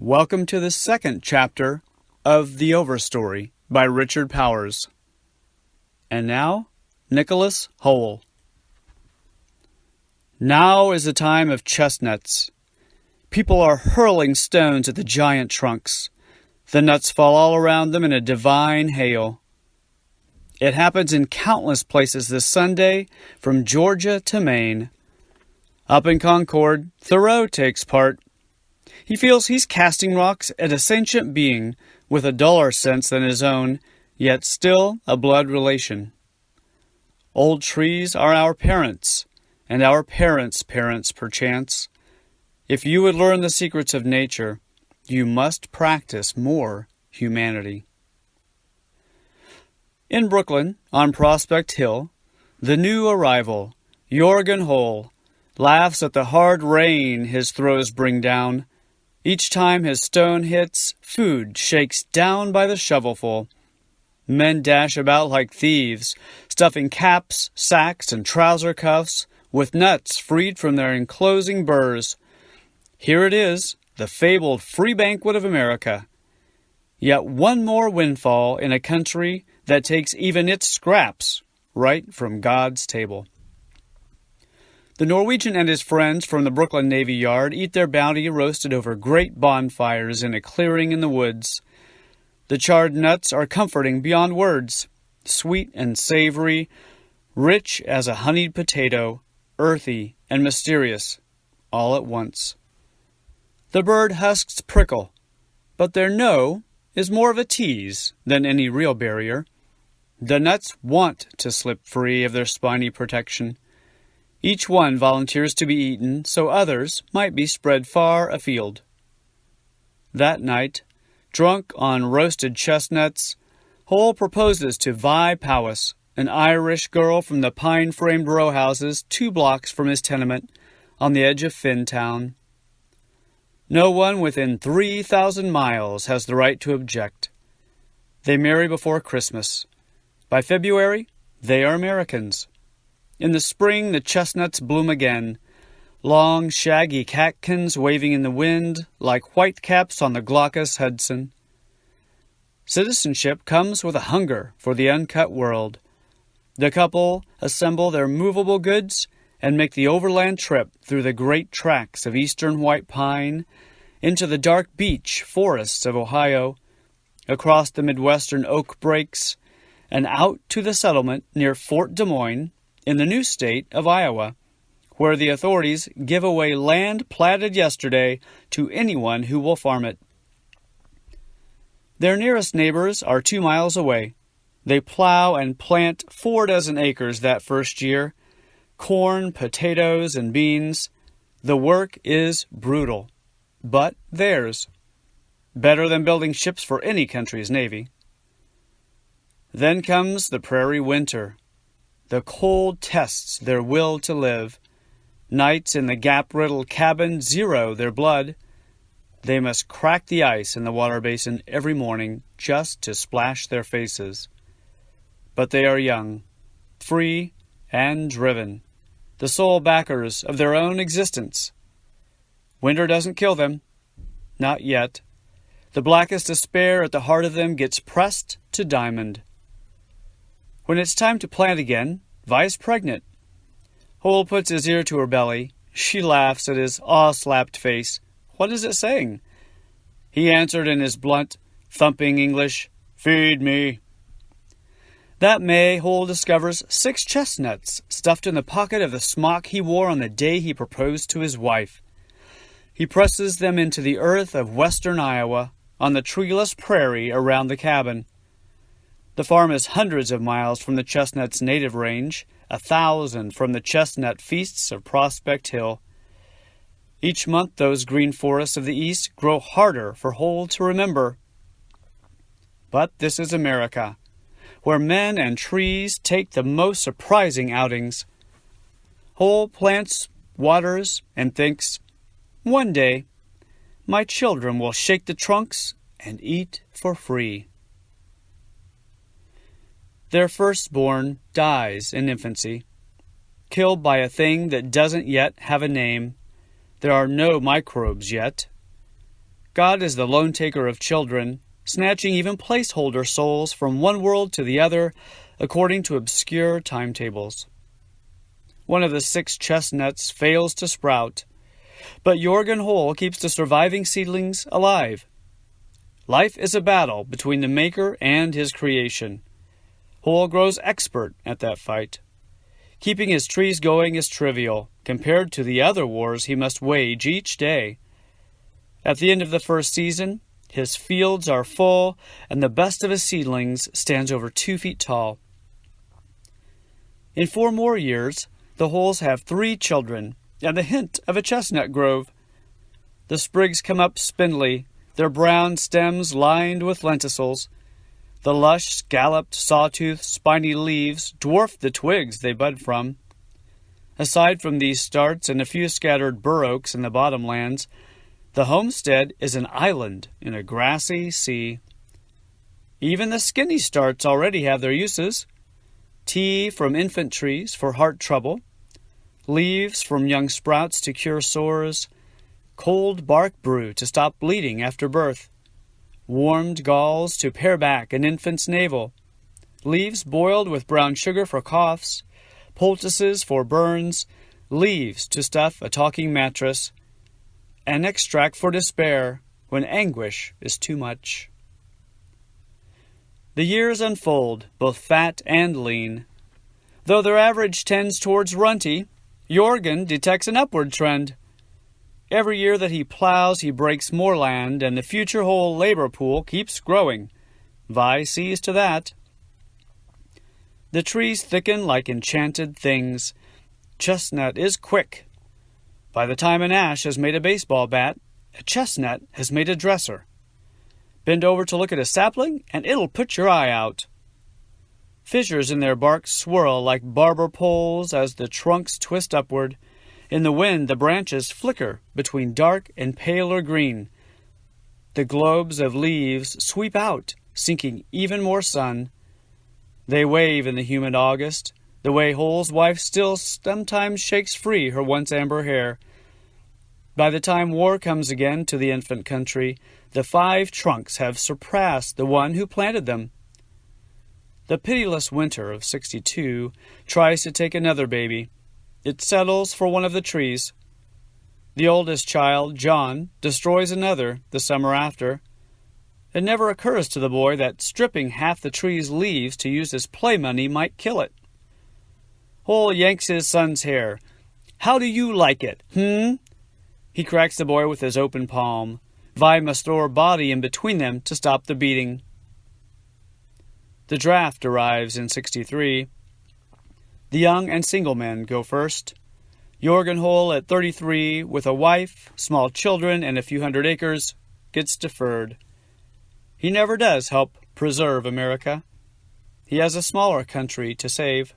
Welcome to the second chapter of The Overstory by Richard Powers. And now, Nicholas Hoel. Now is the time of chestnuts. People are hurling stones at the giant trunks. The nuts fall all around them in a divine hail. It happens in countless places this Sunday, from Georgia to Maine. Up in Concord, Thoreau takes part. He feels he's casting rocks at a sentient being with a duller sense than his own, yet still a blood relation. Old trees are our parents, and our parents' parents, perchance. If you would learn the secrets of nature, you must practice more humanity. In Brooklyn, on Prospect Hill, the new arrival, Jorgen Hoel, laughs at the hard rain his throws bring down. Each time his stone hits, food shakes down by the shovelful. Men dash about like thieves, stuffing caps, sacks, and trouser cuffs with nuts freed from their enclosing burrs. Here it is, the fabled free banquet of America. Yet one more windfall in a country that takes even its scraps right from God's table. The Norwegian and his friends from the Brooklyn Navy Yard eat their bounty roasted over great bonfires in a clearing in the woods. The charred nuts are comforting beyond words, sweet and savory, rich as a honeyed potato, earthy and mysterious, all at once. The bird husks prickle, but their no is more of a tease than any real barrier. The nuts want to slip free of their spiny protection. Each one volunteers to be eaten so others might be spread far afield. That night, drunk on roasted chestnuts, Hoel proposes to Vi Powys, an Irish girl from the pine-framed row houses 2 blocks from his tenement on the edge of Finntown. No one within 3,000 miles has the right to object. They marry before Christmas. By February, they are Americans. In the spring, the chestnuts bloom again, long, shaggy catkins waving in the wind like whitecaps on the glaucous Hudson. Citizenship comes with a hunger for the uncut world. The couple assemble their movable goods and make the overland trip through the great tracts of eastern white pine, into the dark beech forests of Ohio, across the midwestern oak breaks, and out to the settlement near Fort Des Moines, in the new state of Iowa, where the authorities give away land platted yesterday to anyone who will farm it. Their nearest neighbors are 2 miles away. They plow and plant 4 dozen acres that first year, corn, potatoes, and beans. The work is brutal, but theirs. Better than building ships for any country's navy. Then comes the prairie winter. The cold tests their will to live. Nights in the gap-riddled cabin zero their blood. They must crack the ice in the water basin every morning just to splash their faces. But they are young, free, and driven, the sole backers of their own existence. Winter doesn't kill them. Not yet. The blackest despair at the heart of them gets pressed to diamond. When it's time to plant again, Vi's pregnant. Hoel puts his ear to her belly. She laughs at his awe-slapped face. What is it saying? He answered in his blunt, thumping English, "Feed me." That May, Hoel discovers 6 chestnuts stuffed in the pocket of the smock he wore on the day he proposed to his wife. He presses them into the earth of western Iowa, on the treeless prairie around the cabin. The farm is hundreds of miles from the chestnut's native range, 1,000 from the chestnut feasts of Prospect Hill. Each month those green forests of the east grow harder for Hoel to remember. But this is America, where men and trees take the most surprising outings. Hoel plants, waters, and thinks, one day, my children will shake the trunks and eat for free. Their firstborn dies in infancy, killed by a thing that doesn't yet have a name. There are no microbes yet. God is the loan taker of children, snatching even placeholder souls from one world to the other according to obscure timetables. One of the 6 chestnuts fails to sprout, but Jorgen Hoel keeps the surviving seedlings alive. Life is a battle between the maker and his creation. Hoel grows expert at that fight. Keeping his trees going is trivial compared to the other wars he must wage each day. At the end of the first season, his fields are full, and the best of his seedlings stands over 2 feet tall. In 4 more years, the Hoels have 3 children, and the hint of a chestnut grove. The sprigs come up spindly, their brown stems lined with lenticels. The lush, scalloped, sawtoothed, spiny leaves dwarf the twigs they bud from. Aside from these starts and a few scattered bur oaks in the bottomlands, the homestead is an island in a grassy sea. Even the skinny starts already have their uses. Tea from infant trees for heart trouble, leaves from young sprouts to cure sores, cold bark brew to stop bleeding after birth, warmed galls to pare back an infant's navel, leaves boiled with brown sugar for coughs, poultices for burns, leaves to stuff a talking mattress, an extract for despair when anguish is too much. The years unfold, both fat and lean. Though their average tends towards runty, Jorgen detects an upward trend. Every year that he plows, he breaks more land, and the future whole labor pool keeps growing. Vi sees to that. The trees thicken like enchanted things. Chestnut is quick. By the time an ash has made a baseball bat, a chestnut has made a dresser. Bend over to look at a sapling, and it'll put your eye out. Fissures in their bark swirl like barber poles as the trunks twist upward. In the wind, the branches flicker between dark and paler green. The globes of leaves sweep out, sinking even more sun. They wave in the humid August, the way Hoel's wife still sometimes shakes free her once amber hair. By the time war comes again to the infant country, the 5 trunks have surpassed the one who planted them. The pitiless winter of '62 tries to take another baby. It settles for one of the trees. The oldest child, John, destroys another the summer after. It never occurs to the boy that stripping half the tree's leaves to use as play money might kill it. Hoel yanks his son's hair. "How do you like it, He cracks the boy with his open palm. Vi must throw her body in between them to stop the beating. The draft arrives in '63. The young and single men go first. Jorgen Hoel, at 33, with a wife, small children, and a few hundred acres, gets deferred. He never does help preserve America. He has a smaller country to save.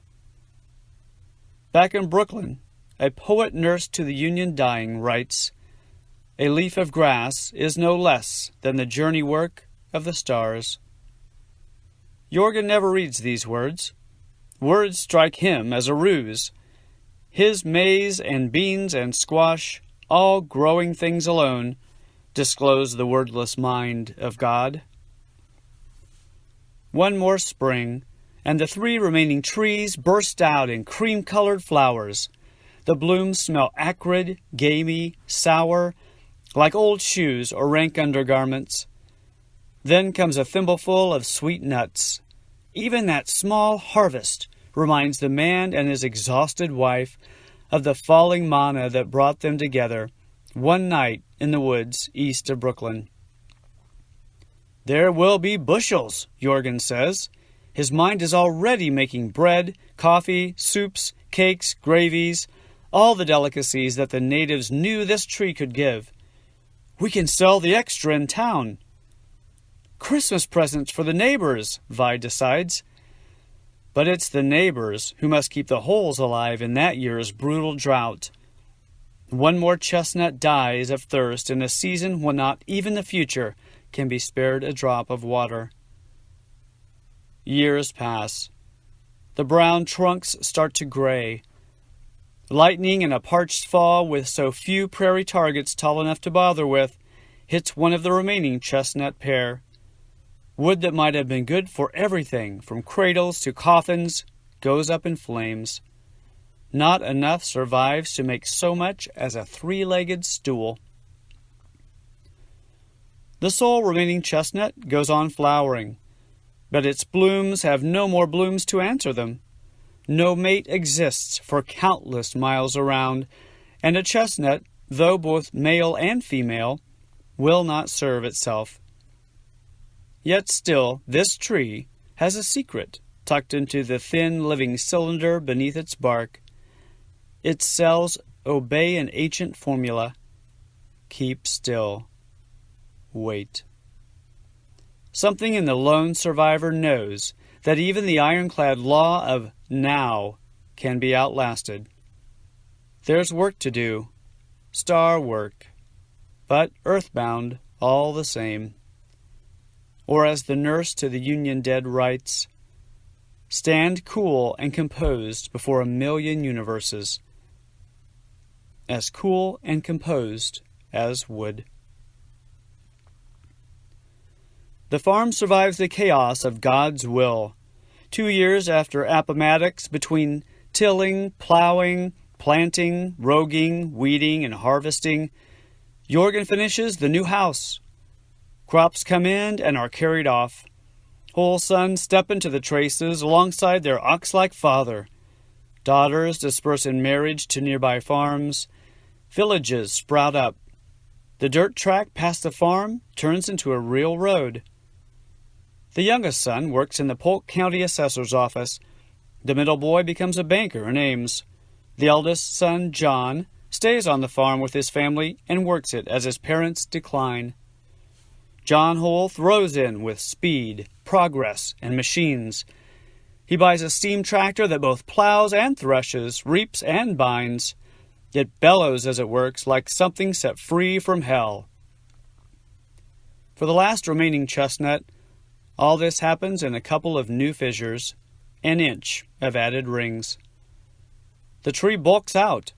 Back in Brooklyn, a poet nurse to the Union dying writes, "A leaf of grass is no less than the journey work of the stars." Jorgen never reads these words. Words strike him as a ruse. His maize and beans and squash, all growing things alone, disclose the wordless mind of God. One more spring, and the 3 remaining trees burst out in cream-colored flowers. The blooms smell acrid, gamey, sour, like old shoes or rank undergarments. Then comes a thimbleful of sweet nuts. Even that small harvest reminds the man and his exhausted wife of the falling manna that brought them together one night in the woods east of Brooklyn. "There will be bushels," Jorgen says. His mind is already making bread, coffee, soups, cakes, gravies, all the delicacies that the natives knew this tree could give. "We can sell the extra in town." "Christmas presents for the neighbors," Vi decides. But it's the neighbors who must keep the Hoels alive in that year's brutal drought. One more chestnut dies of thirst in a season when not even the future can be spared a drop of water. Years pass. The brown trunks start to gray. Lightning in a parched fall with so few prairie targets tall enough to bother with hits one of the remaining chestnut pair. Wood that might have been good for everything, from cradles to coffins, goes up in flames. Not enough survives to make so much as a three-legged stool. The sole remaining chestnut goes on flowering, but its blooms have no more blooms to answer them. No mate exists for countless miles around, and a chestnut, though both male and female, will not serve itself. Yet still, this tree has a secret tucked into the thin living cylinder beneath its bark. Its cells obey an ancient formula. Keep still. Wait. Something in the lone survivor knows that even the ironclad law of now can be outlasted. There's work to do, star work, but earthbound all the same. Or as the nurse to the Union dead writes, stand cool and composed before a million universes. As cool and composed as wood. The farm survives the chaos of God's will. 2 years after Appomattox, between tilling, plowing, planting, roguing, weeding, and harvesting, Jorgen finishes the new house. Crops come in and are carried off. Hoel's sons step into the traces alongside their ox-like father. Daughters disperse in marriage to nearby farms. Villages sprout up. The dirt track past the farm turns into a real road. The youngest son works in the Polk County Assessor's office. The middle boy becomes a banker in Ames. The eldest son, John, stays on the farm with his family and works it as his parents decline. John Hoel throws in with speed, progress, and machines. He buys a steam tractor that both plows and threshes, reaps and binds. It bellows as it works like something set free from hell. For the last remaining chestnut, all this happens in a couple of new fissures, an inch of added rings. The tree bulks out.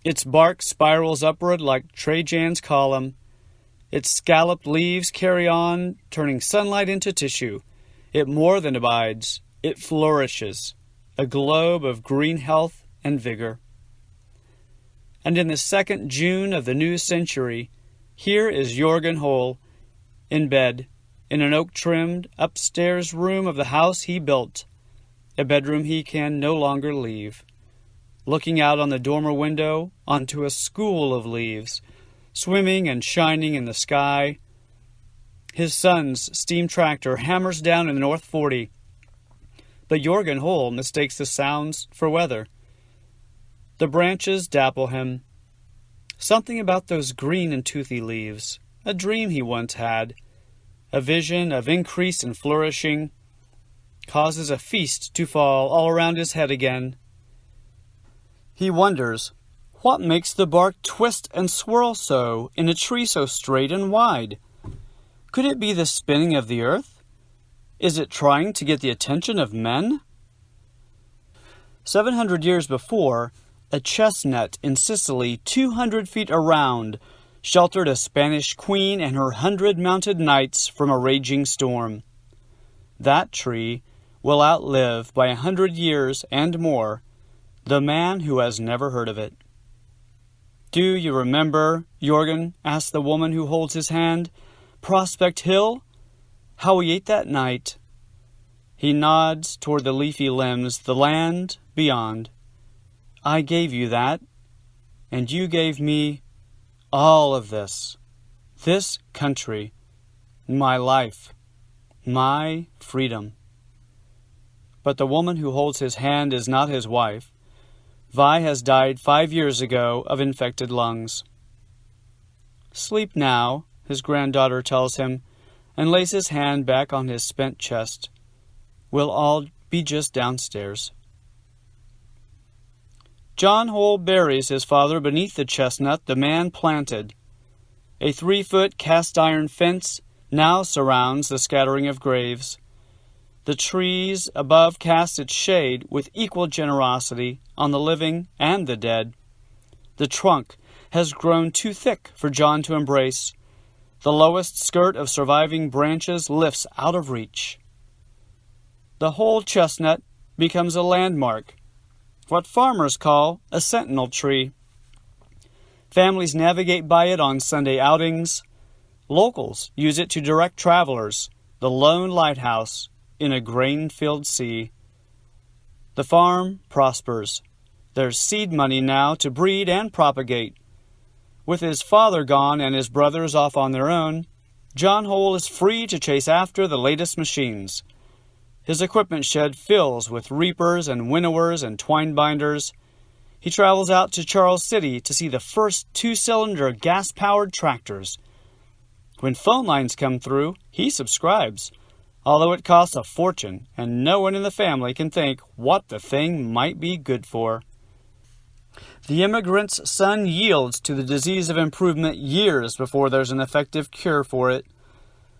Its bark spirals upward like Trajan's column. Its scalloped leaves carry on, turning sunlight into tissue. It more than abides. It flourishes, a globe of green health and vigor. And in the second June of the new century, here is Jorgen Hoel, in bed, in an oak-trimmed upstairs room of the house he built, a bedroom he can no longer leave, looking out on the dormer window onto a school of leaves, swimming and shining in the sky. His son's steam tractor hammers down in the North 40, but Jorgen Hoel mistakes the sounds for weather. The branches dapple him. Something about those green and toothy leaves, a dream he once had, a vision of increase and flourishing, causes a feast to fall all around his head again. He wonders, what makes the bark twist and swirl so in a tree so straight and wide? Could it be the spinning of the earth? Is it trying to get the attention of men? 700 years before, a chestnut in Sicily 200 feet around sheltered a Spanish queen and her 100 mounted knights from a raging storm. That tree will outlive by 100 years and more the man who has never heard of it. Do you remember, Jorgen, asked the woman who holds his hand, Prospect Hill? How we ate that night? He nods toward the leafy limbs, the land beyond. I gave you that, and you gave me all of this country, my life, my freedom. But the woman who holds his hand is not his wife. Vi has died 5 years ago of infected lungs. Sleep now, his granddaughter tells him, and lays his hand back on his spent chest. We'll all be just downstairs. John Hoel buries his father beneath the chestnut the man planted. A 3-foot cast-iron fence now surrounds the scattering of graves. The trees above cast its shade with equal generosity on the living and the dead. The trunk has grown too thick for John to embrace. The lowest skirt of surviving branches lifts out of reach. The whole chestnut becomes a landmark, what farmers call a sentinel tree. Families navigate by it on Sunday outings. Locals use it to direct travelers, the lone lighthouse in a grain-filled sea. The farm prospers. There's seed money now to breed and propagate. With his father gone and his brothers off on their own, John Hoel is free to chase after the latest machines. His equipment shed fills with reapers and winnowers and twine binders. He travels out to Charles City to see the first two-cylinder gas-powered tractors. When phone lines come through, he subscribes, although it costs a fortune and no one in the family can think what the thing might be good for. The immigrant's son yields to the disease of improvement years before there's an effective cure for it.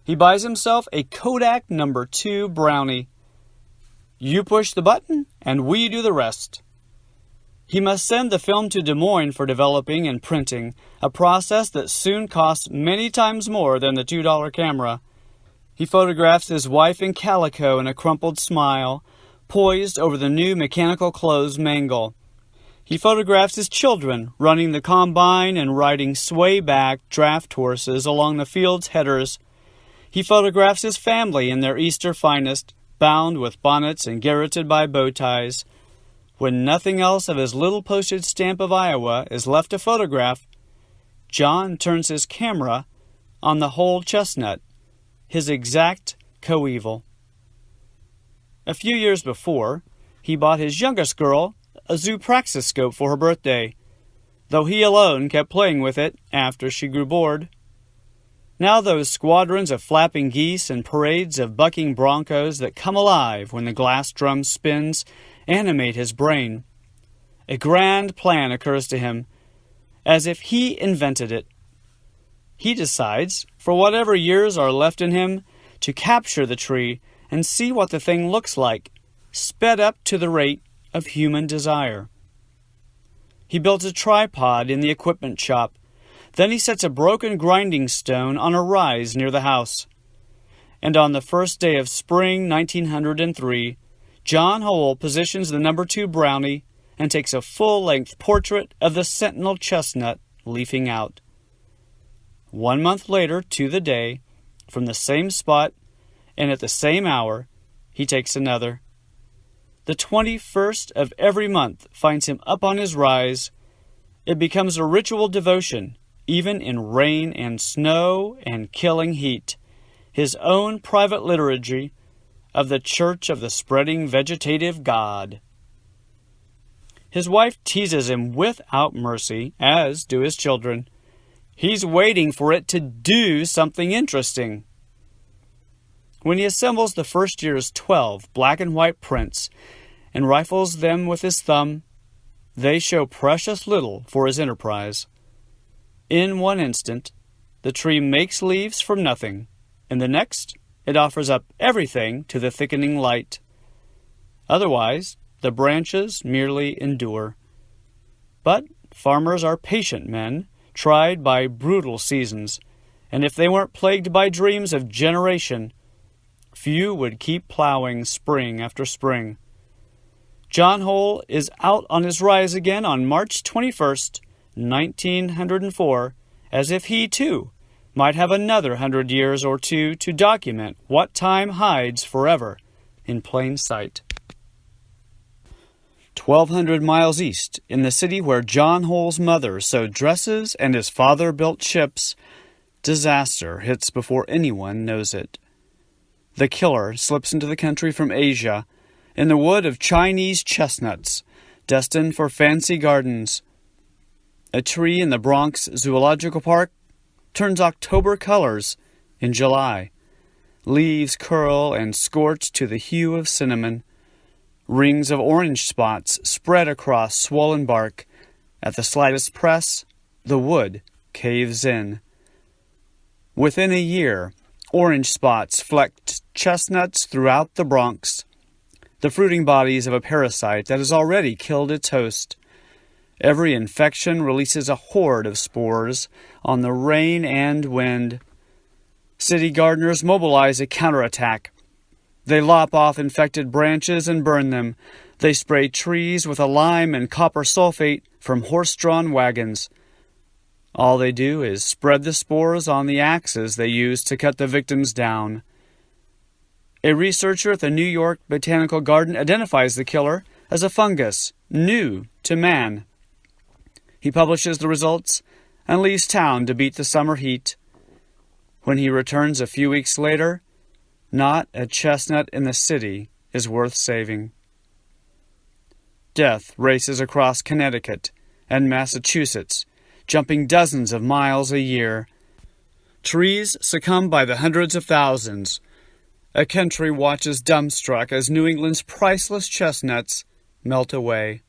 He buys himself a Kodak No. 2 Brownie. You push the button, and we do the rest. He must send the film to Des Moines for developing and printing, a process that soon costs many times more than the $2 camera. He photographs his wife in calico and a crumpled smile, poised over the new mechanical clothes mangle. He photographs his children running the combine and riding sway-back draft horses along the field's headers. He photographs his family in their Easter finest, bound with bonnets and garroted by bow ties. When nothing else of his little postage stamp of Iowa is left to photograph, John turns his camera on the whole chestnut, his exact coeval. A few years before, he bought his youngest girl a zoopraxiscope for her birthday, though he alone kept playing with it after she grew bored. Now those squadrons of flapping geese and parades of bucking broncos that come alive when the glass drum spins animate his brain. A grand plan occurs to him, as if he invented it. He decides, for whatever years are left in him, to capture the tree and see what the thing looks like, sped up to the rate of human desire. He builds a tripod in the equipment shop. Then he sets a broken grinding stone on a rise near the house. And on the first day of spring 1903, John Hoel positions the No. 2 Brownie and takes a full-length portrait of the Sentinel chestnut leafing out. 1 month later, to the day, from the same spot and at the same hour, he takes another. The 21st of every month finds him up on his rise. It becomes a ritual devotion, even in rain and snow and killing heat, his own private liturgy of the Church of the Spreading Vegetative God. His wife teases him without mercy, as do his children. He's waiting for it to do something interesting. When he assembles the first year's 12 black and white prints and rifles them with his thumb, they show precious little for his enterprise. In one instant, the tree makes leaves from nothing. In the next, it offers up everything to the thickening light. Otherwise, the branches merely endure. But farmers are patient men, tried by brutal seasons, and if they weren't plagued by dreams of generation, few would keep plowing spring after spring. John Hoel is out on his rise again on March 21st, 1904, as if he, too, might have another 100 years or two to document what time hides forever in plain sight. 1,200 miles east, in the city where John Hoel's mother sewed dresses and his father built ships, disaster hits before anyone knows it. The killer slips into the country from Asia, in the wood of Chinese chestnuts, destined for fancy gardens. A tree in the Bronx Zoological Park turns October colors in July. Leaves curl and scorch to the hue of cinnamon. Rings of orange spots spread across swollen bark. At the slightest press, the wood caves in. Within a year, orange spots flecked chestnuts throughout the Bronx, the fruiting bodies of a parasite that has already killed its host. Every infection releases a horde of spores on the rain and wind. City gardeners mobilize a counterattack. They lop off infected branches and burn them. They spray trees with a lime and copper sulfate from horse-drawn wagons. All they do is spread the spores on the axes they use to cut the victims down. A researcher at the New York Botanical Garden identifies the killer as a fungus, new to man. He publishes the results and leaves town to beat the summer heat. When he returns a few weeks later, not a chestnut in the city is worth saving. Death races across Connecticut and Massachusetts, jumping dozens of miles a year. Trees succumb by the hundreds of thousands. A country watches dumbstruck as New England's priceless chestnuts melt away.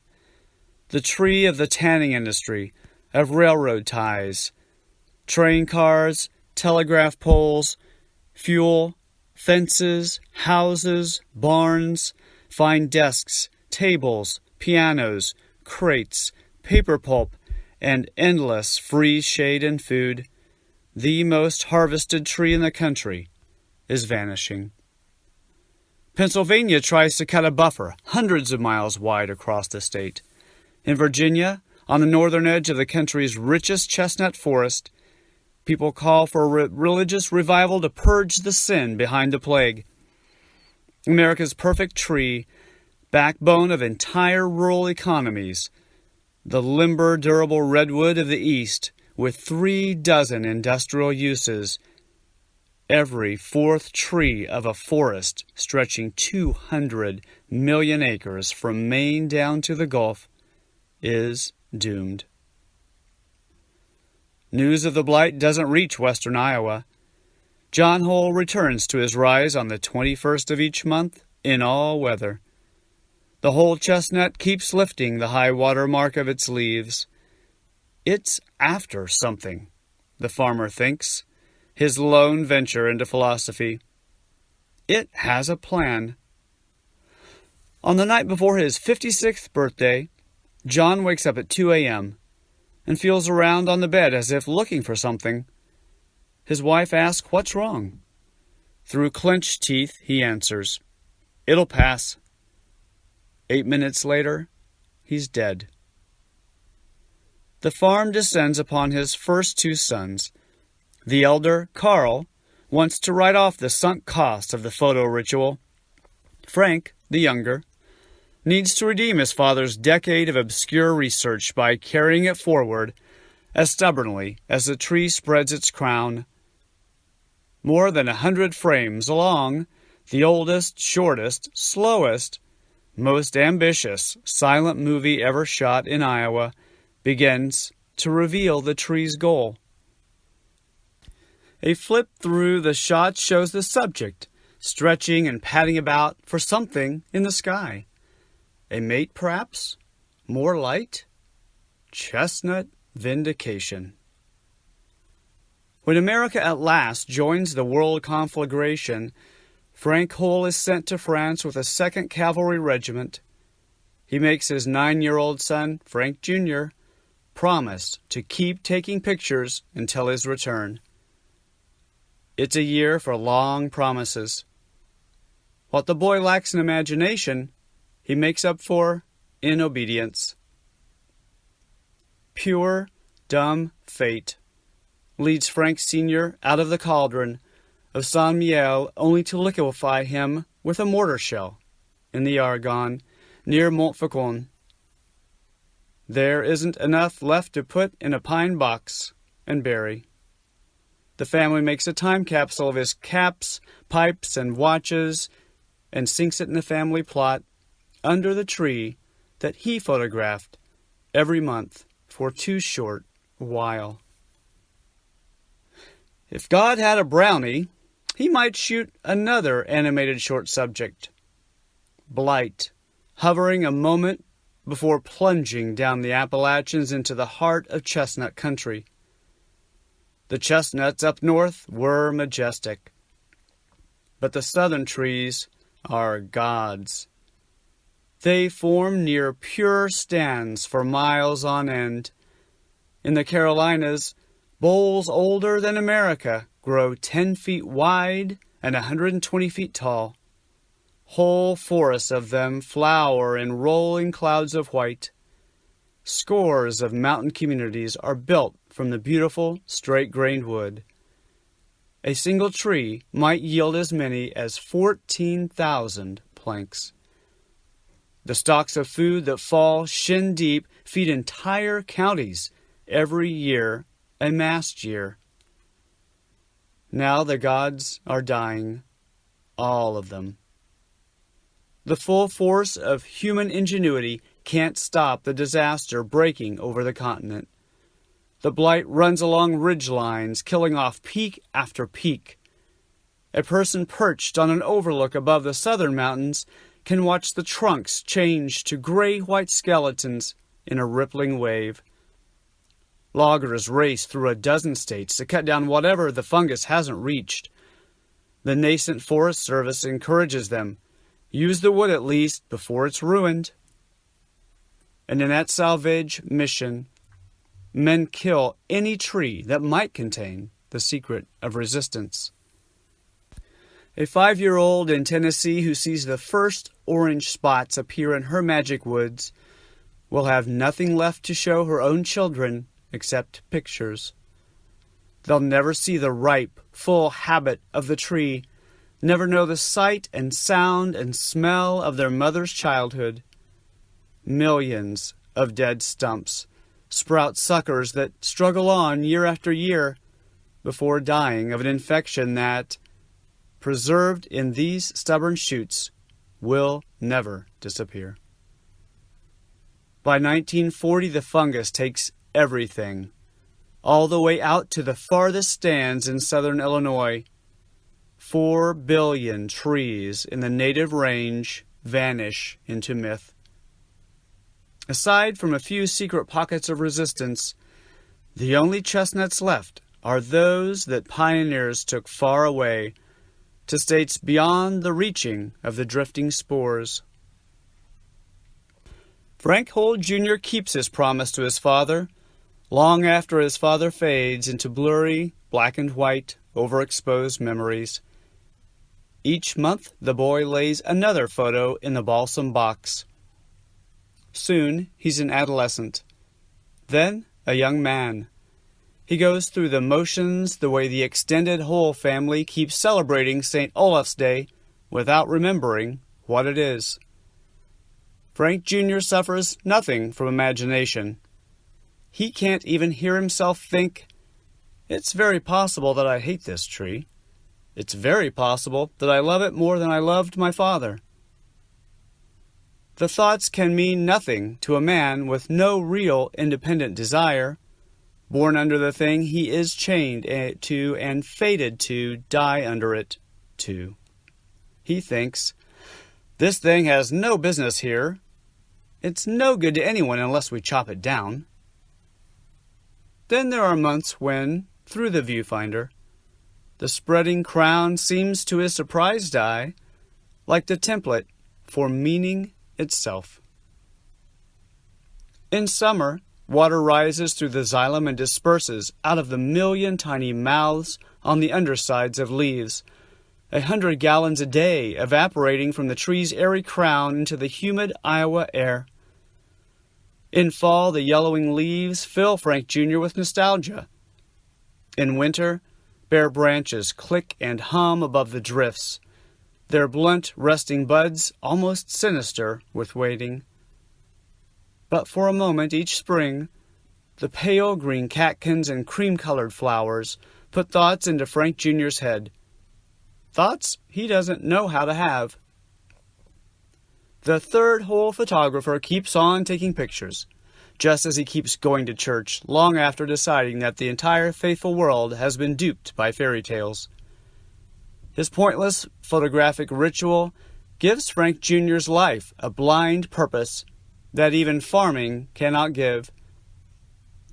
The tree of the tanning industry, of railroad ties, train cars, telegraph poles, fuel, fences, houses, barns, fine desks, tables, pianos, crates, paper pulp, and endless free shade and food. The most harvested tree in the country is vanishing. Pennsylvania tries to cut a buffer hundreds of miles wide across the state. In Virginia, on the northern edge of the country's richest chestnut forest, people call for a religious revival to purge the sin behind the plague. America's perfect tree, backbone of entire rural economies, the limber, durable redwood of the East, with 36 industrial uses, every fourth tree of a forest stretching 200 million acres from Maine down to the Gulf, is doomed. News of the blight doesn't reach western Iowa. John Hoel returns to his rise on the 21st of each month in all weather. The whole chestnut keeps lifting the high water mark of its leaves. It's after something, the farmer thinks, his lone venture into philosophy. It has a plan. On the night before his 56th birthday, John wakes up at 2 a.m. and feels around on the bed as if looking for something. His wife asks what's wrong. Through clenched teeth, he answers, "It'll pass." 8 minutes later, he's dead. The farm descends upon his first two sons. The elder, Carl, wants to write off the sunk cost of the photo ritual. Frank, the younger, needs to redeem his father's decade of obscure research by carrying it forward as stubbornly as the tree spreads its crown. More than 100 frames long, the oldest, shortest, slowest, most ambitious silent movie ever shot in Iowa begins to reveal the tree's goal. A flip through the shot shows the subject stretching and padding about for something in the sky. A mate, perhaps? More light? Chestnut vindication. When America at last joins the world conflagration, Frank Hoel is sent to France with a 2nd Cavalry Regiment. He makes his 9-year-old son, Frank Jr., promise to keep taking pictures until his return. It's a year for long promises. What the boy lacks in imagination, he makes up for in obedience. Pure, dumb fate leads Frank Sr. out of the cauldron of Saint-Mihiel only to liquefy him with a mortar shell in the Argonne near Montfaucon. There isn't enough left to put in a pine box and bury. The family makes a time capsule of his caps, pipes, and watches and sinks it in the family plot under the tree that he photographed every month for too short a while. If God had a brownie, he might shoot another animated short subject. Blight, hovering a moment before plunging down the Appalachians into the heart of chestnut country. The chestnuts up north were majestic, but the southern trees are gods. They form near pure stands for miles on end. In the Carolinas, boles older than America grow 10 feet wide and 120 feet tall. Whole forests of them flower in rolling clouds of white. Scores of mountain communities are built from the beautiful, straight-grained wood. A single tree might yield as many as 14,000 planks. The stalks of food that fall shin-deep feed entire counties every year, a mast year. Now the gods are dying, all of them. The full force of human ingenuity can't stop the disaster breaking over the continent. The blight runs along ridge lines, killing off peak after peak. A person perched on an overlook above the southern mountains can watch the trunks change to gray-white skeletons in a rippling wave. Loggers race through a dozen states to cut down whatever the fungus hasn't reached. The nascent Forest Service encourages them. Use the wood at least before it's ruined. And in that salvage mission, men kill any tree that might contain the secret of resistance. A 5-year-old in Tennessee who sees the first orange spots appear in her magic woods will have nothing left to show her own children except pictures. They'll never see the ripe, full habit of the tree, never know the sight and sound and smell of their mother's childhood. Millions of dead stumps sprout suckers that struggle on year after year before dying of an infection that, preserved in these stubborn shoots, will never disappear. By 1940, the fungus takes everything, all the way out to the farthest stands in southern Illinois. 4 billion trees in the native range vanish into myth. Aside from a few secret pockets of resistance, the only chestnuts left are those that pioneers took far away, to states beyond the reaching of the drifting spores. Frank Hoel Jr. keeps his promise to his father, long after his father fades into blurry, black and white, overexposed memories. Each month, the boy lays another photo in the balsam box. Soon, he's an adolescent. Then, a young man. He goes through the motions the way the extended Hoel family keeps celebrating St. Olaf's Day without remembering what it is. Frank Jr. suffers nothing from imagination. He can't even hear himself think, "It's very possible that I hate this tree. It's very possible that I love it more than I loved my father." The thoughts can mean nothing to a man with no real independent desire, born under the thing he is chained to and fated to die under it, too. He thinks, "This thing has no business here. It's no good to anyone unless we chop it down." Then there are months when, through the viewfinder, the spreading crown seems to his surprised eye like the template for meaning itself. In summer, water rises through the xylem and disperses out of the million tiny mouths on the undersides of leaves, 100 gallons a day evaporating from the tree's airy crown into the humid Iowa air. In fall, the yellowing leaves fill Frank Jr. with nostalgia. In winter, bare branches click and hum above the drifts, their blunt, resting buds almost sinister with waiting. But for a moment each spring, the pale green catkins and cream-colored flowers put thoughts into Frank Jr.'s head. Thoughts he doesn't know how to have. The third Hoel photographer keeps on taking pictures, just as he keeps going to church long after deciding that the entire faithful world has been duped by fairy tales. His pointless photographic ritual gives Frank Jr.'s life a blind purpose that even farming cannot give.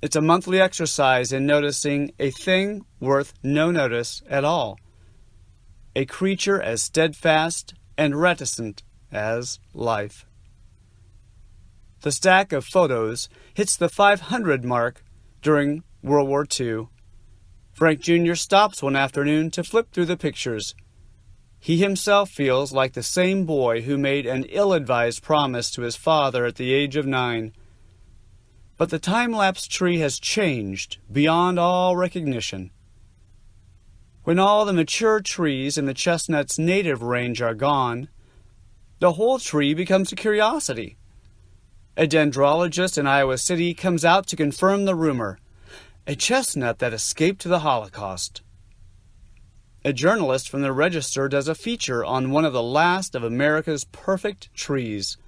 It's a monthly exercise in noticing a thing worth no notice at all, a creature as steadfast and reticent as life. The stack of photos hits the 500 mark during World War II. Frank Jr. stops one afternoon to flip through the pictures. He himself feels like the same boy who made an ill-advised promise to his father at the age of 9. But the time-lapse tree has changed beyond all recognition. When all the mature trees in the chestnut's native range are gone, the whole tree becomes a curiosity. A dendrologist in Iowa City comes out to confirm the rumor: a chestnut that escaped the Holocaust. A journalist from the Register does a feature on one of the last of America's perfect trees.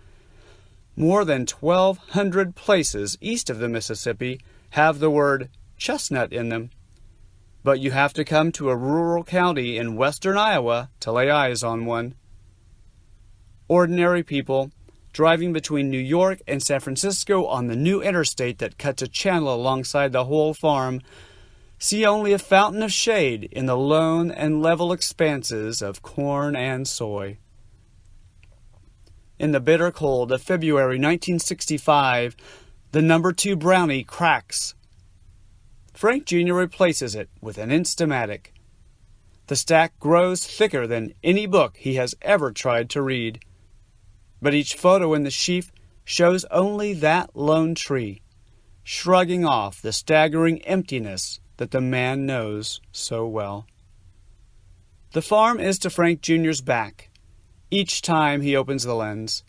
More than 1,200 places east of the Mississippi have the word chestnut in them, but you have to come to a rural county in western Iowa to lay eyes on one. Ordinary people driving between New York and San Francisco on the new interstate that cuts a channel alongside the Hoel farm see only a fountain of shade in the lone and level expanses of corn and soy. In the bitter cold of February 1965, the number 2 brownie cracks. Frank Jr. replaces it with an Instamatic. The stack grows thicker than any book he has ever tried to read. But each photo in the sheaf shows only that lone tree, shrugging off the staggering emptiness that the man knows so well. The farm is to Frank Jr.'s back each time he opens the lens.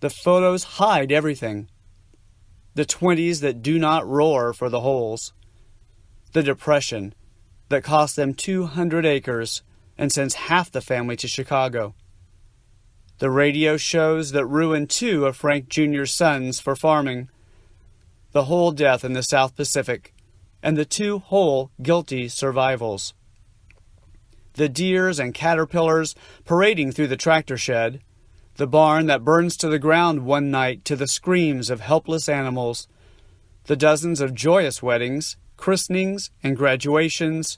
The photos hide everything. The 20s that do not roar for the holes. The depression that cost them 200 acres and sends half the family to Chicago. The radio shows that ruined 2 of Frank Jr.'s sons for farming. The whole death in the South Pacific, and the 2 whole guilty survivals. The deers and caterpillars parading through the tractor shed. The barn that burns to the ground one night to the screams of helpless animals. The dozens of joyous weddings, christenings, and graduations.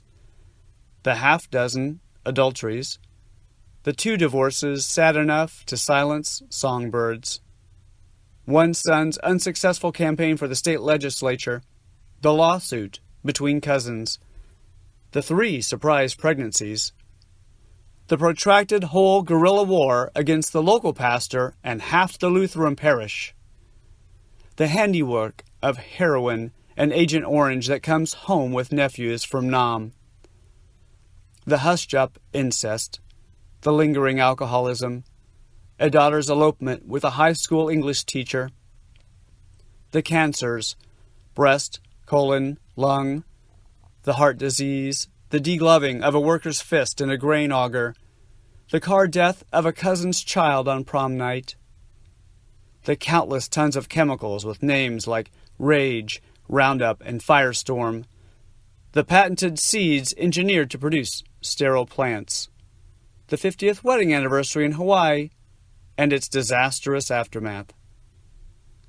The half-dozen adulteries. The 2 divorces sad enough to silence songbirds. One son's unsuccessful campaign for the state legislature. The lawsuit between cousins. The 3 surprise pregnancies. The protracted whole guerrilla war against the local pastor and half the Lutheran parish. The handiwork of heroin and Agent Orange that comes home with nephews from Nam. The hushed-up incest. The lingering alcoholism. A daughter's elopement with a high school English teacher. The cancers, breast, colon, lung, the heart disease, the degloving of a worker's fist in a grain auger, the car death of a cousin's child on prom night, the countless tons of chemicals with names like Rage, Roundup, and Firestorm, the patented seeds engineered to produce sterile plants, the 50th wedding anniversary in Hawaii, and its disastrous aftermath.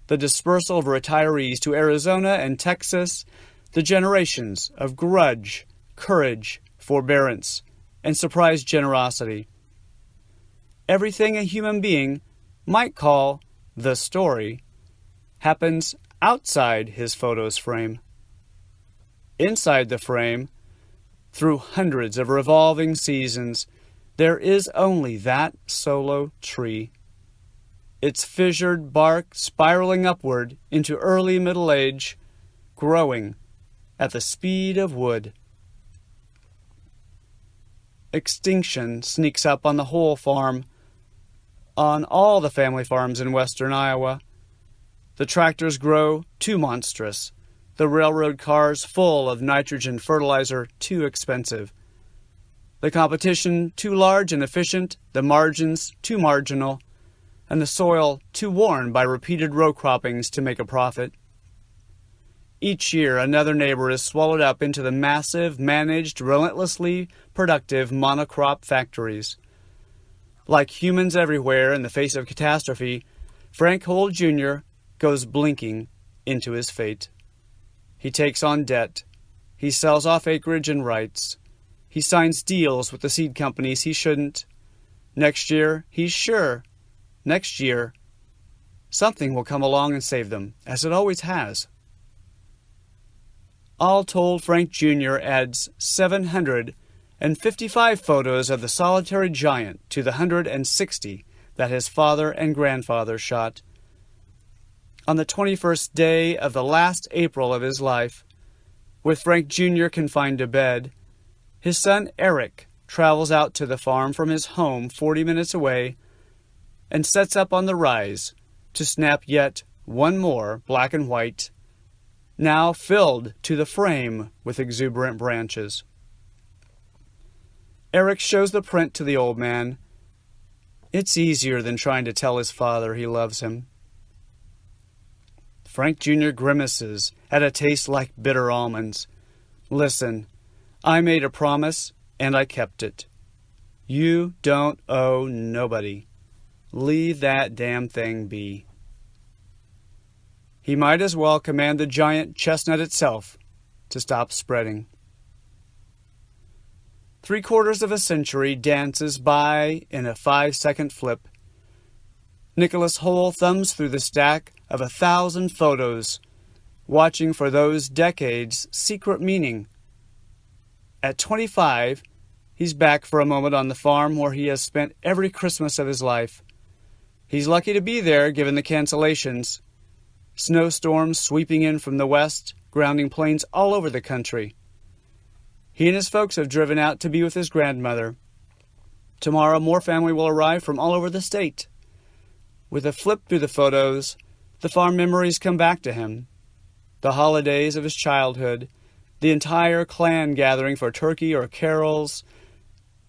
The dispersal of retirees to Arizona and Texas, the generations of grudge, courage, forbearance, and surprise generosity. Everything a human being might call the story happens outside his photo's frame. Inside the frame, through hundreds of revolving seasons, there is only that solo tree. Its fissured bark spiraling upward into early middle age, growing at the speed of wood. Extinction sneaks up on the Hoel farm, on all the family farms in western Iowa. The tractors grow too monstrous, the railroad cars full of nitrogen fertilizer too expensive, the competition too large and efficient, the margins too marginal, and the soil too worn by repeated row croppings to make a profit. Each year, another neighbor is swallowed up into the massive, managed, relentlessly productive monocrop factories. Like humans everywhere in the face of catastrophe, Frank Hoel Jr. goes blinking into his fate. He takes on debt. He sells off acreage and rights. He signs deals with the seed companies he shouldn't. Next year, he's sure. Next year, something will come along and save them, as it always has. All told, Frank Jr. adds 755 photos of the solitary giant to the 160 that his father and grandfather shot. On the 21st day of the last April of his life, with Frank Jr. confined to bed, his son Eric travels out to the farm from his home 40 minutes away and sets up on the rise to snap yet one more black and white, now filled to the frame with exuberant branches. Eric shows the print to the old man. It's easier than trying to tell his father he loves him. Frank Jr. grimaces at a taste like bitter almonds. Listen, I made a promise, and I kept it. You don't owe nobody. Leave that damn thing be. He might as well command the giant chestnut itself to stop spreading. 3/4 of a century dances by in a 5-second flip. Nicholas Hoel thumbs through the stack of 1,000 photos, watching for those decades' secret meaning. At 25, he's back for a moment on the farm where he has spent every Christmas of his life. He's lucky to be there given the cancellations. Snowstorms sweeping in from the west, grounding planes all over the country. He and his folks have driven out to be with his grandmother. Tomorrow, more family will arrive from all over the state. With a flip through the photos, the farm memories come back to him. The holidays of his childhood, the entire clan gathering for turkey or carols,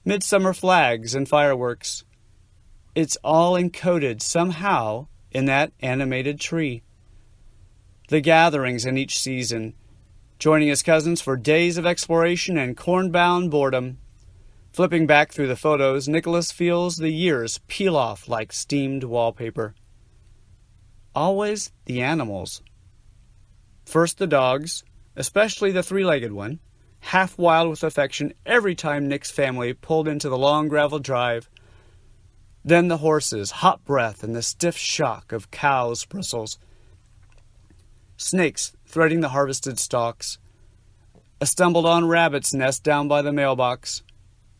midsummer flags and fireworks. It's all encoded somehow in that animated tree. The gatherings in each season, joining his cousins for days of exploration and corn-bound boredom. Flipping back through the photos, Nicholas feels the years peel off like steamed wallpaper. Always the animals. First the dogs, especially the 3-legged one, half wild with affection every time Nick's family pulled into the long gravel drive. Then the horses, hot breath and the stiff shock of cows' bristles. Snakes threading the harvested stalks. A stumbled-on rabbit's nest down by the mailbox.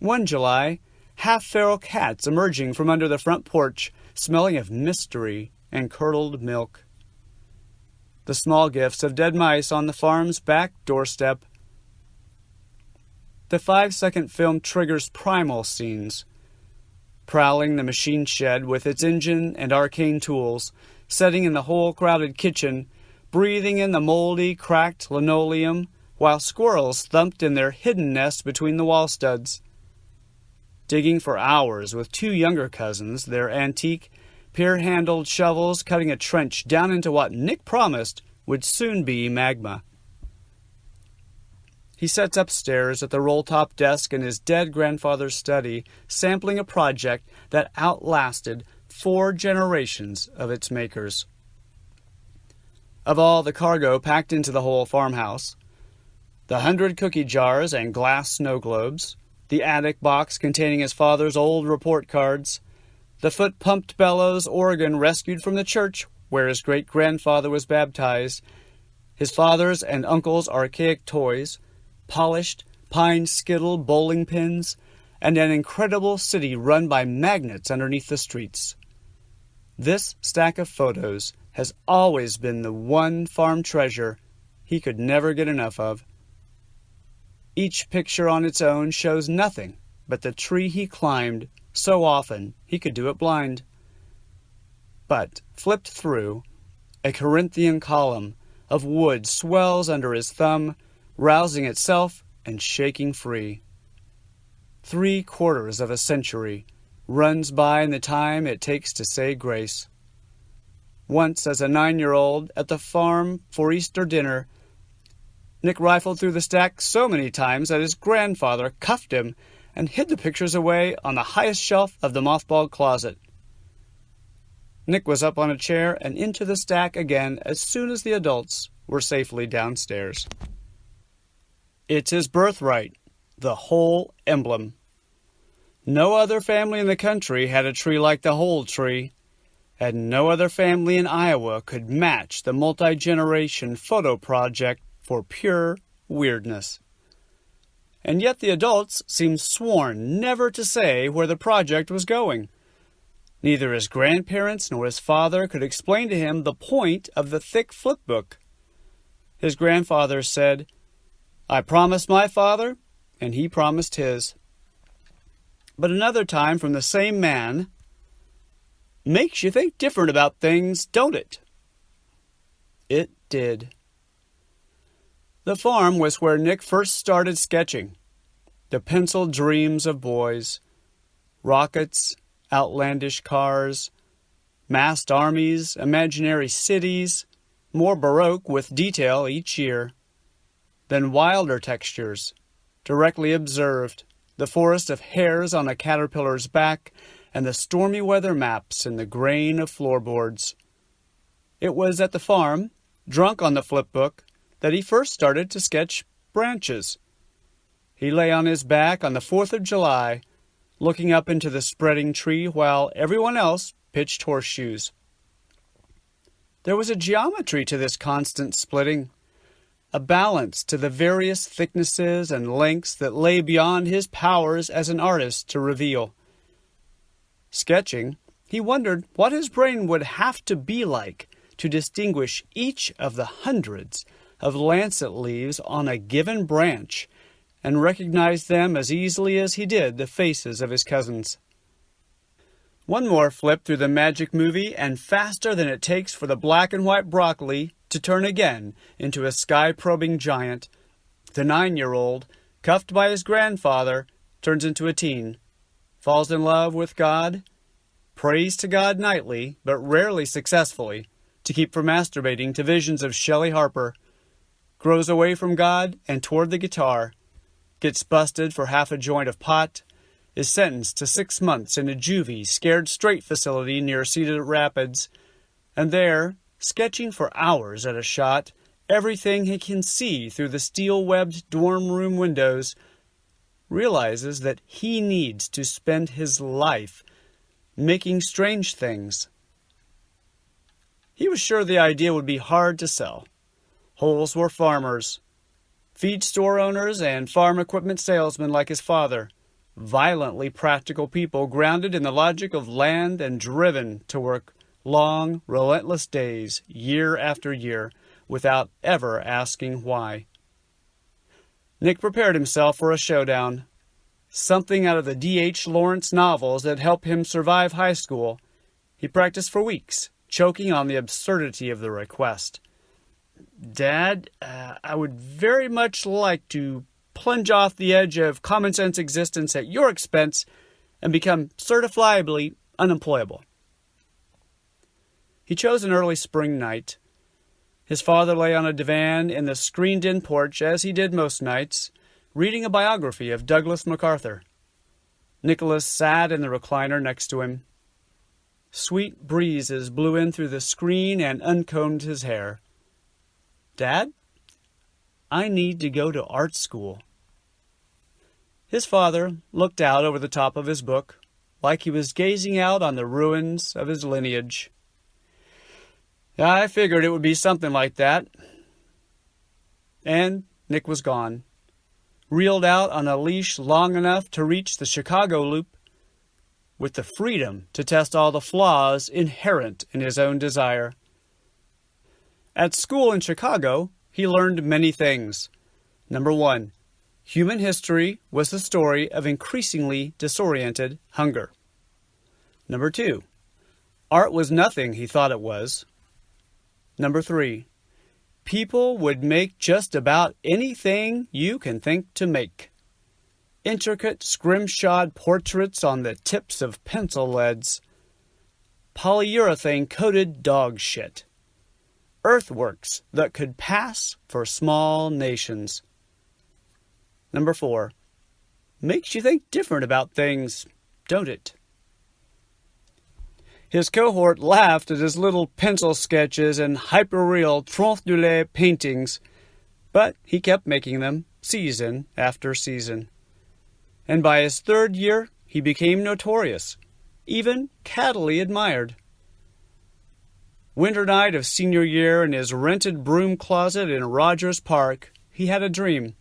One July, half-feral cats emerging from under the front porch, smelling of mystery and curdled milk. The small gifts of dead mice on the farm's back doorstep. The 5-second film triggers primal scenes. Prowling the machine shed with its engine and arcane tools, setting in the whole crowded kitchen, breathing in the moldy, cracked linoleum, while squirrels thumped in their hidden nest between the wall studs. Digging for hours with 2 younger cousins, their antique, pear-handled shovels cutting a trench down into what Nick promised would soon be magma. He sits upstairs at the roll-top desk in his dead grandfather's study, sampling a project that outlasted 4 generations of its makers. Of all the cargo packed into the whole farmhouse, the 100 cookie jars and glass snow globes, the attic box containing his father's old report cards, the foot-pumped bellows organ rescued from the church where his great-grandfather was baptized, his father's and uncle's archaic toys, polished pine skittle bowling pins, and an incredible city run by magnets underneath the streets. This stack of photos has always been the one farm treasure he could never get enough of. Each picture on its own shows nothing but the tree he climbed so often he could do it blind. But, flipped through, a Corinthian column of wood swells under his thumb, rousing itself and shaking free. 3/4 of a century runs by in the time it takes to say grace. Once, as a 9-year-old, at the farm for Easter dinner, Nick rifled through the stack so many times that his grandfather cuffed him and hid the pictures away on the highest shelf of the mothballed closet. Nick was up on a chair and into the stack again as soon as the adults were safely downstairs. It's his birthright, the Hoel emblem. No other family in the country had a tree like the Hoel tree, and no other family in Iowa could match the multi-generation photo project for pure weirdness. And yet the adults seemed sworn never to say where the project was going. Neither his grandparents nor his father could explain to him the point of the thick flipbook. His grandfather said, "I promised my father, and he promised his." But another time from the same man, "Makes you think different about things, don't it?" It did. The farm was where Nick first started sketching. The penciled dreams of boys. Rockets, outlandish cars, massed armies, imaginary cities, more baroque with detail each year. Then wilder textures, directly observed, the forest of hairs on a caterpillar's back, and the stormy weather maps in the grain of floorboards. It was at the farm, drunk on the flipbook, that he first started to sketch branches. He lay on his back on the 4th of July, looking up into the spreading tree while everyone else pitched horseshoes. There was a geometry to this constant splitting, a balance to the various thicknesses and lengths that lay beyond his powers as an artist to reveal. Sketching, he wondered what his brain would have to be like to distinguish each of the hundreds of lancet leaves on a given branch and recognize them as easily as he did the faces of his cousins. One more flip through the magic movie, and faster than it takes for the black and white broccoli to turn again into a sky-probing giant, the 9-year-old, cuffed by his grandfather, turns into a teen, falls in love with God, prays to God nightly, but rarely successfully, to keep from masturbating to visions of Shelley Harper, grows away from God and toward the guitar, gets busted for half a joint of pot, is sentenced to 6 months in a juvie scared straight facility near Cedar Rapids, and there, sketching for hours at a shot, everything he can see through the steel-webbed dorm room windows, realizes that he needs to spend his life making strange things. He was sure the idea would be hard to sell. Hoels were farmers, feed store owners, and farm equipment salesmen like his father, violently practical people grounded in the logic of land and driven to work long, relentless days, year after year, without ever asking why. Nick prepared himself for a showdown. Something out of the D.H. Lawrence novels that helped him survive high school. He practiced for weeks, choking on the absurdity of the request. "Dad, I would very much like to plunge off the edge of common-sense existence at your expense and become certifiably unemployable." He chose an early spring night. His father lay on a divan in the screened-in porch, as he did most nights, reading a biography of Douglas MacArthur. Nicholas sat in the recliner next to him. Sweet breezes blew in through the screen and uncombed his hair. "Dad, I need to go to art school." His father looked out over the top of his book, like he was gazing out on the ruins of his lineage. "I figured it would be something like that." And Nick was gone, reeled out on a leash long enough to reach the Chicago Loop, with the freedom to test all the flaws inherent in his own desire. At school in Chicago, he learned many things. Number 1, human history was the story of increasingly disoriented hunger. Number 2, art was nothing he thought it was. Number 3, people would make just about anything you can think to make. Intricate, scrimshawed portraits on the tips of pencil leads. Polyurethane-coated dog shit. Earthworks that could pass for small nations. Number 4, makes you think different about things, don't it? His cohort laughed at his little pencil sketches and hyperreal tronc-de-lait paintings, but he kept making them season after season. And by his 3rd year, he became notorious, even cattily admired. Winter night of senior year in his rented broom closet in Rogers Park, he had a dream.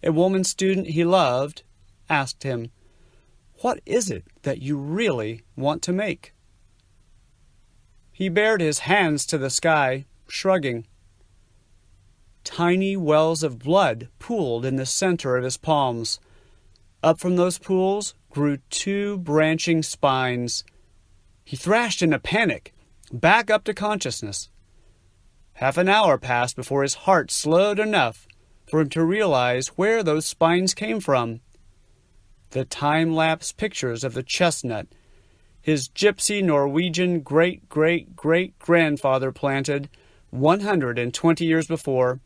A woman student he loved asked him, "What is it that you really want to make?" He bared his hands to the sky, shrugging. Tiny wells of blood pooled in the center of his palms. Up from those pools grew two branching spines. He thrashed in a panic, back up to consciousness. Half an hour passed before his heart slowed enough for him to realize where those spines came from. The time-lapse pictures of the chestnut his gypsy Norwegian great-great-great-grandfather planted 120 years before,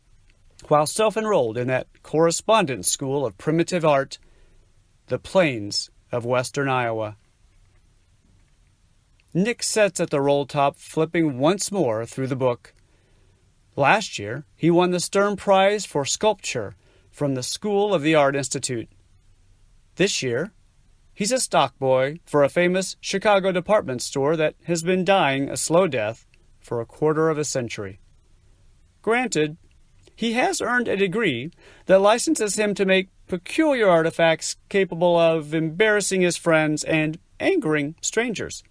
while self-enrolled in that correspondence school of primitive art, the plains of western Iowa. Nick sits at the roll top, flipping once more through the book. Last year, he won the Stern Prize for Sculpture from the School of the Art Institute. This year, he's a stock boy for a famous Chicago department store that has been dying a slow death for a quarter of a century. Granted, he has earned a degree that licenses him to make peculiar artifacts capable of embarrassing his friends and angering strangers.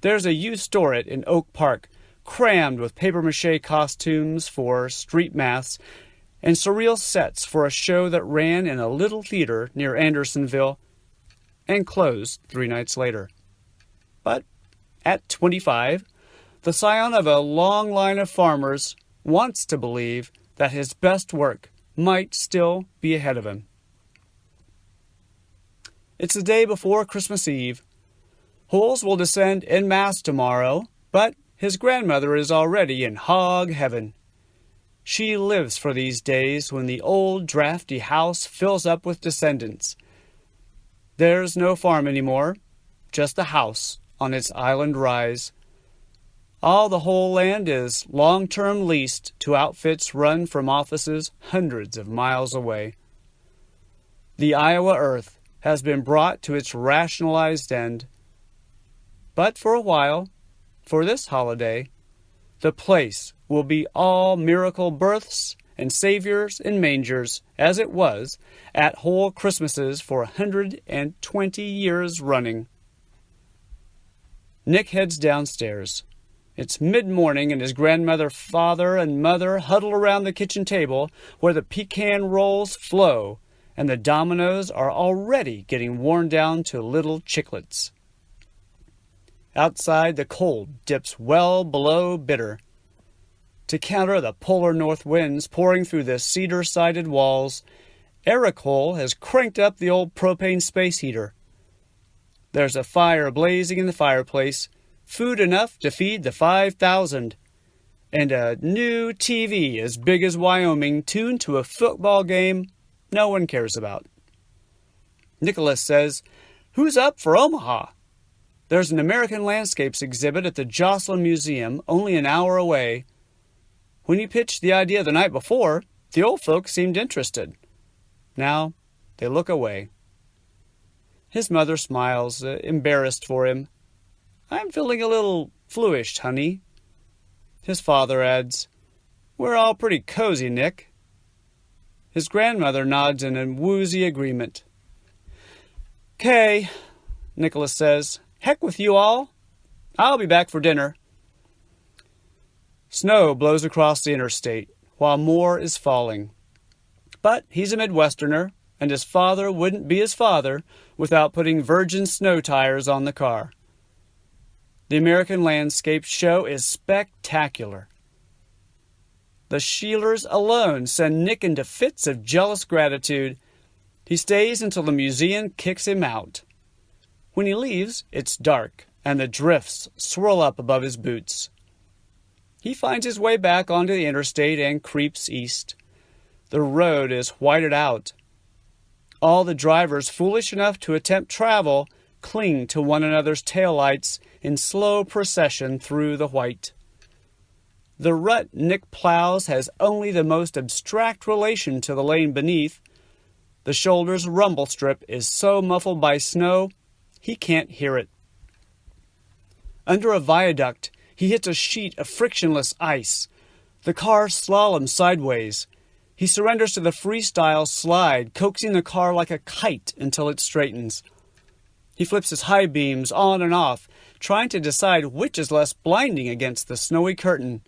There's a youth store in Oak Park, crammed with papier-mâché costumes for street maths and surreal sets for a show that ran in a little theater near Andersonville and closed 3 nights later. But at 25, the scion of a long line of farmers wants to believe that his best work might still be ahead of him. It's the day before Christmas Eve. Hoels will descend en masse tomorrow, but his grandmother is already in hog heaven. She lives for these days when the old drafty house fills up with descendants. There's no farm anymore, just the house on its island rise. All the whole land is long-term leased to outfits run from offices hundreds of miles away. The Iowa earth has been brought to its rationalized end. But for a while, for this holiday, the place will be all miracle births and saviors and mangers, as it was at Hoel Christmases for 120 years running. Nick heads downstairs. It's mid-morning, and his grandmother, father, and mother huddle around the kitchen table where the pecan rolls flow, and the dominoes are already getting worn down to little chiclets. Outside, the cold dips well below bitter. To counter the polar north winds pouring through the cedar-sided walls, Eric Hoel has cranked up the old propane space heater. There's a fire blazing in the fireplace, food enough to feed the 5,000, and a new TV as big as Wyoming tuned to a football game no one cares about. Nicholas says, "Who's up for Omaha?" There's an American Landscapes exhibit at the Joslin Museum only an hour away. When he pitched the idea the night before, the old folks seemed interested. Now they look away. His mother smiles, embarrassed for him. "I'm feeling a little fluish, honey." His father adds, "We're all pretty cozy, Nick." His grandmother nods in woozy agreement. "'Kay," Nicholas says. "Heck with you all. I'll be back for dinner." Snow blows across the interstate, while more is falling. But he's a Midwesterner, and his father wouldn't be his father without putting virgin snow tires on the car. The American Landscape show is spectacular. The Sheelers alone send Nick into fits of jealous gratitude. He stays until the museum kicks him out. When he leaves, it's dark, and the drifts swirl up above his boots. He finds his way back onto the interstate and creeps east. The road is whited out. All the drivers foolish enough to attempt travel cling to one another's taillights in slow procession through the white. The rut Nick plows has only the most abstract relation to the lane beneath. The shoulder's rumble strip is so muffled by snow, he can't hear it. Under a viaduct, he hits a sheet of frictionless ice. The car slaloms sideways, He surrenders to the freestyle slide, coaxing the car like a kite until it straightens. He flips his high beams on and off, trying to decide which is less blinding against the snowy curtain.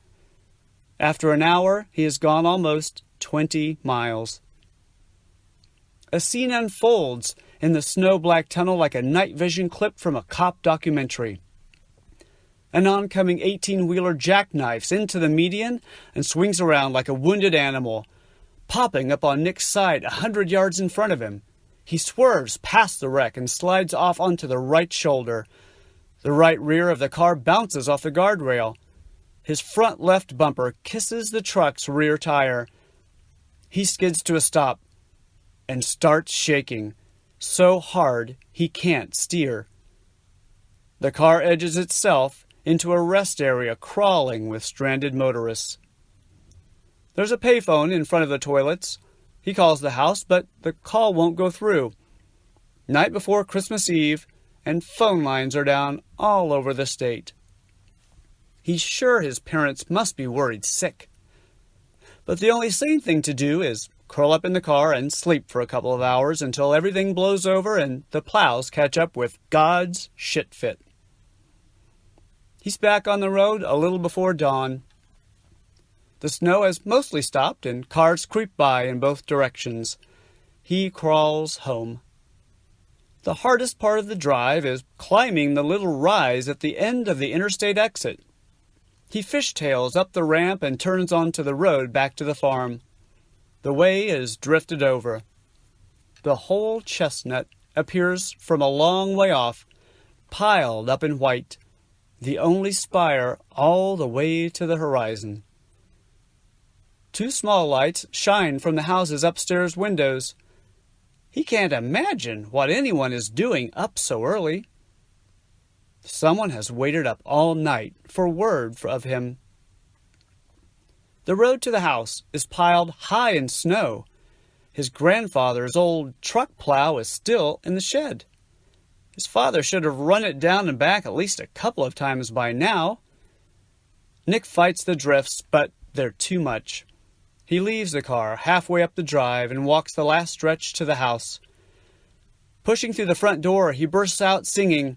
After an hour, he has gone almost 20 miles. A scene unfolds in the snow-black tunnel like a night vision clip from a cop documentary. An oncoming 18-wheeler jackknifes into the median and swings around like a wounded animal, popping up on Nick's side 100 yards in front of him. He swerves past the wreck and slides off onto the right shoulder. The right rear of the car bounces off the guardrail. His front left bumper kisses the truck's rear tire. He skids to a stop and starts shaking so hard he can't steer. The car edges itself into a rest area crawling with stranded motorists. There's a payphone in front of the toilets. He calls the house, but the call won't go through. Night before Christmas Eve, and phone lines are down all over the state. He's sure his parents must be worried sick. But the only sane thing to do is curl up in the car and sleep for a couple of hours until everything blows over and the plows catch up with God's shit fit. He's back on the road a little before dawn. The snow has mostly stopped and cars creep by in both directions. He crawls home. The hardest part of the drive is climbing the little rise at the end of the interstate exit. He fishtails up the ramp and turns onto the road back to the farm. The way is drifted over. The whole chestnut appears from a long way off, piled up in white, the only spire all the way to the horizon. Two small lights shine from the house's upstairs windows. He can't imagine what anyone is doing up so early. Someone has waited up all night for word of him. The road to the house is piled high in snow. His grandfather's old truck plow is still in the shed. His father should have run it down and back at least a couple of times by now. Nick fights the drifts, but they're too much. He leaves the car halfway up the drive and walks the last stretch to the house. Pushing through the front door, he bursts out singing,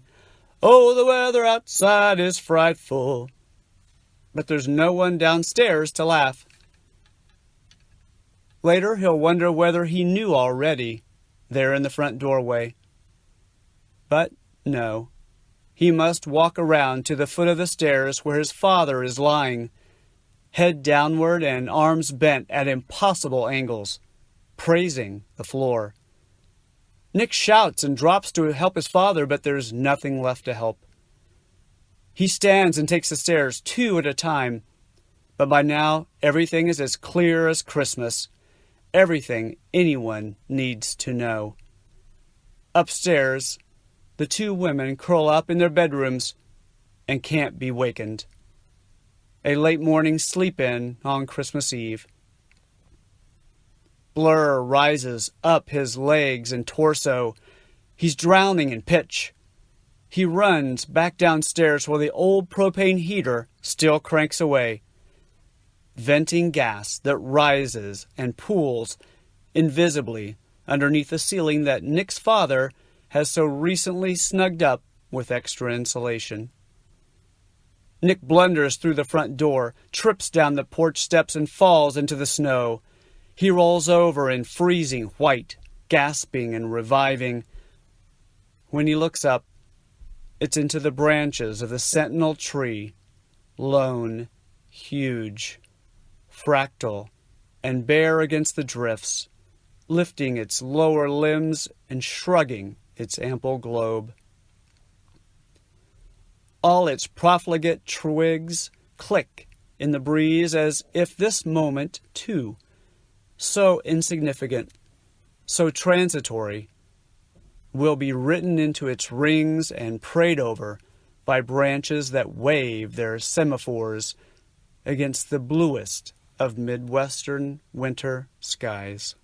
"Oh, the weather outside is frightful." But there's no one downstairs to laugh. Later, he'll wonder whether he knew already, there in the front doorway. But no. He must walk around to the foot of the stairs where his father is lying, head downward and arms bent at impossible angles, praising the floor. Nick shouts and drops to help his father, but there's nothing left to help. He stands and takes the stairs 2 at a time, but by now everything is as clear as Christmas, everything anyone needs to know. Upstairs, the 2 women curl up in their bedrooms and can't be wakened. A late morning sleep-in on Christmas Eve. Blur rises up his legs and torso. He's drowning in pitch. He runs back downstairs where the old propane heater still cranks away, venting gas that rises and pools invisibly underneath the ceiling that Nick's father has so recently snugged up with extra insulation. Nick blunders through the front door, trips down the porch steps and falls into the snow. He rolls over in freezing white, gasping and reviving. When he looks up, it's into the branches of the Sentinel tree, lone, huge, fractal, and bare against the drifts, lifting its lower limbs and shrugging its ample globe. All its profligate twigs click in the breeze as if this moment, too, so insignificant, so transitory, will be written into its rings and prayed over by branches that wave their semaphores against the bluest of Midwestern winter skies.